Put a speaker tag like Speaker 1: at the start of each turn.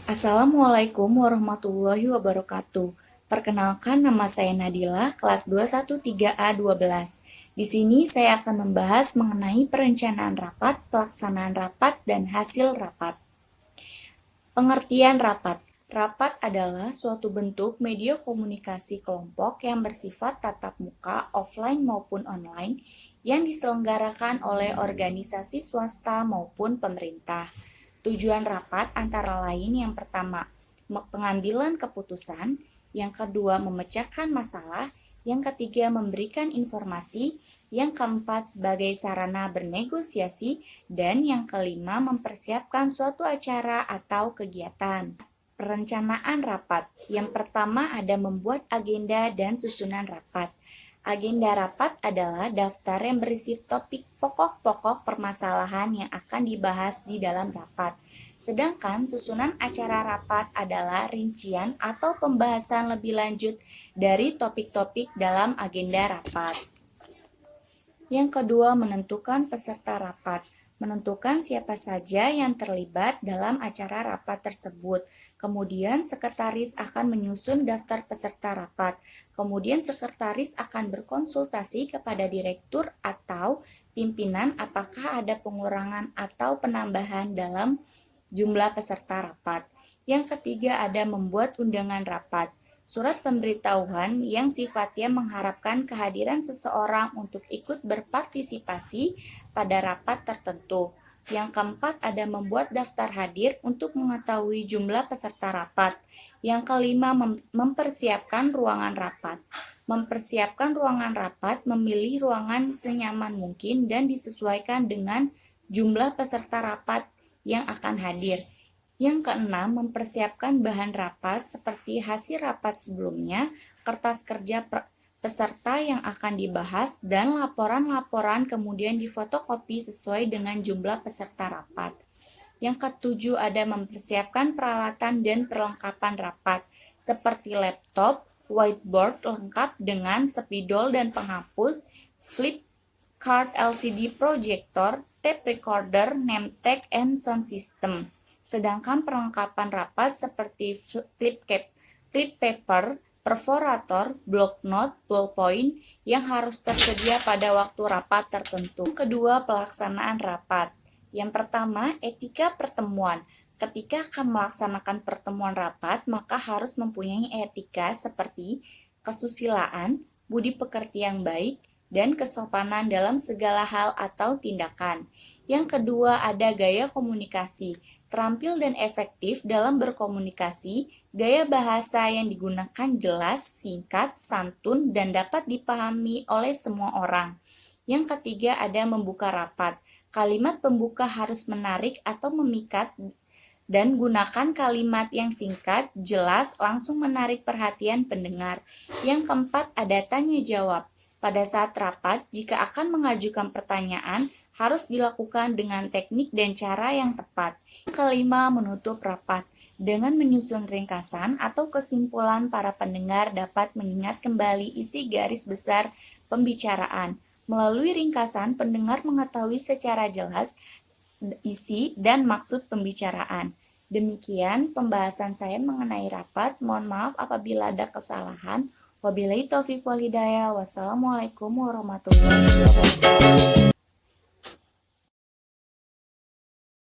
Speaker 1: Assalamualaikum warahmatullahi wabarakatuh. Perkenalkan, nama saya Nadila, kelas 213A12. Di sini saya akan membahas mengenai perencanaan rapat, pelaksanaan rapat, dan hasil rapat. Pengertian rapat. Rapat adalah suatu bentuk media komunikasi kelompok yang bersifat tatap muka, offline maupun online, yang diselenggarakan oleh organisasi swasta maupun pemerintah. Tujuan rapat antara lain yang pertama, pengambilan keputusan, yang kedua memecahkan masalah, yang ketiga memberikan informasi, yang keempat sebagai sarana bernegosiasi, dan yang kelima mempersiapkan suatu acara atau kegiatan. Perencanaan rapat. Yang pertama ada membuat agenda dan susunan rapat. Agenda rapat adalah daftar yang berisi topik pokok-pokok permasalahan yang akan dibahas di dalam rapat. Sedangkan susunan acara rapat adalah rincian atau pembahasan lebih lanjut dari topik-topik dalam agenda rapat. Yang kedua, menentukan peserta rapat. Menentukan siapa saja yang terlibat dalam acara rapat tersebut. Kemudian sekretaris akan menyusun daftar peserta rapat. Kemudian sekretaris akan berkonsultasi kepada direktur atau pimpinan apakah ada pengurangan atau penambahan dalam jumlah peserta rapat. Yang ketiga ada membuat undangan rapat. Surat pemberitahuan yang sifatnya mengharapkan kehadiran seseorang untuk ikut berpartisipasi pada rapat tertentu. Yang keempat ada membuat daftar hadir untuk mengetahui jumlah peserta rapat. Yang kelima mempersiapkan ruangan rapat. Mempersiapkan ruangan rapat, memilih ruangan senyaman mungkin dan disesuaikan dengan jumlah peserta rapat yang akan hadir. Yang keenam, mempersiapkan bahan rapat seperti hasil rapat sebelumnya, kertas kerja peserta yang akan dibahas, dan laporan-laporan kemudian difotokopi sesuai dengan jumlah peserta rapat. Yang ketujuh, ada mempersiapkan peralatan dan perlengkapan rapat, seperti laptop, whiteboard lengkap dengan spidol dan penghapus, flip card LCD projector, tape recorder, name tag, and sound system. Sedangkan perlengkapan rapat seperti clip paper, perforator, blocknote, ballpoint yang harus tersedia pada waktu rapat tertentu. Kedua, pelaksanaan rapat. Yang pertama, etika pertemuan. Ketika akan melaksanakan pertemuan rapat, maka harus mempunyai etika seperti kesusilaan, budi pekerti yang baik, dan kesopanan dalam segala hal atau tindakan. Yang kedua, ada gaya komunikasi. Terampil dan efektif dalam berkomunikasi, gaya bahasa yang digunakan jelas, singkat, santun, dan dapat dipahami oleh semua orang. Yang ketiga ada membuka rapat. Kalimat pembuka harus menarik atau memikat dan gunakan kalimat yang singkat, jelas, langsung menarik perhatian pendengar. Yang keempat ada tanya jawab. Pada saat rapat, jika akan mengajukan pertanyaan, harus dilakukan dengan teknik dan cara yang tepat. Kelima, menutup rapat. Dengan menyusun ringkasan atau kesimpulan, para pendengar dapat mengingat kembali isi garis besar pembicaraan. Melalui ringkasan, pendengar mengetahui secara jelas isi dan maksud pembicaraan. Demikian pembahasan saya mengenai rapat. Mohon maaf apabila ada kesalahan. Wabillahi taufiq wal hidayah. Wassalamualaikum warahmatullahi wabarakatuh.